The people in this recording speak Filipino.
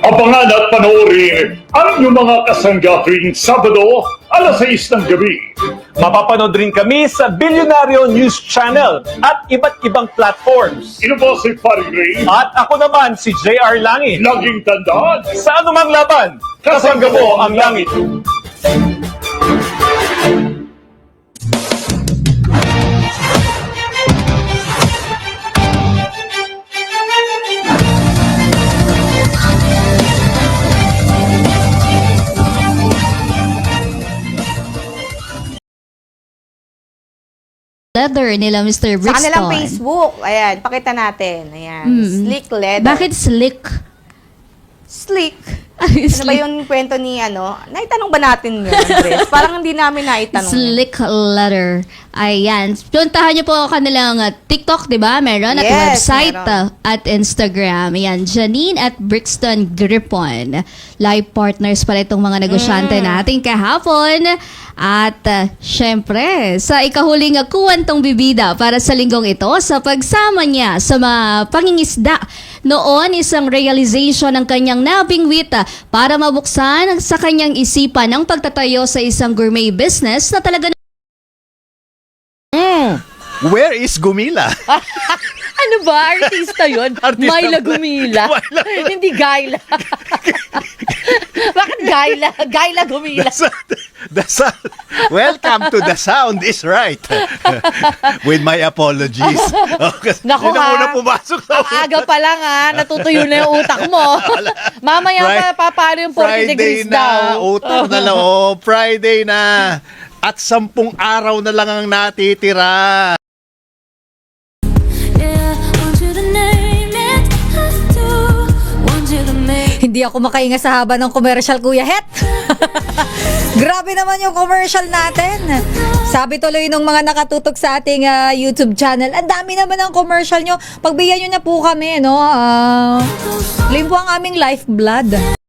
Abangan at panoorin ang inyong mga kasangga tuwing Sabado, alas 6 ng gabi. Mapapanood rin kami sa Bilyonaryo News Channel at iba't ibang platforms. Ino po si Paring Ray. At ako naman si JR Langit. Laging tandaan, Sa anumang laban, kasangga mo ang langit. Leather nila, Mr. Sa Brixton. kanilang Facebook. Ayan, pakita natin. Ayan. Sleek leather. Bakit slick? Sleek? Ano ba yung kwento ni ano? Naitanong ba natin yun, Andres? Parang hindi namin naitanong. Slick leather. Ayan. Puntahan niyo po kanilang TikTok, di ba? Meron. At Yes, website meron. at Instagram. Ayan. Janine at Brixton Gripon. Live partners pala itong mga negosyante natin kahapon. At syempre, sa ikahuling kuwantong bibida para sa linggong ito sa pagsama niya sa mga pangingisda. Noon, isang realization ng kanyang nabingwit para mabuksan sa kanyang isipan ang pagtatayo sa isang gourmet business na talaga Where is Gumila? Ano ba? Artista yun? Artista Myla ba? Gumila. Hindi Gayla. Bakit Gayla? Gayla Gumila. The sound. Welcome to The Sound is Right. With my apologies. Okay, Naku yun ang ha. una pumasok sa Ang aga pa lang ha. Natutuyo na yung utak mo. Mamaya pa paano yung 40 degrees na, daw. utak na lang. Oh, Friday na. At 10 araw na lang ang natitira. Hindi ako makainga sa haba ng commercial, Kuya Het. Grabe naman yung commercial natin. Sabi tuloy nung mga nakatutok sa ating YouTube channel, ang dami naman ng commercial nyo. Pagbigyan nyo na po kami, no? Claim po ang aming lifeblood.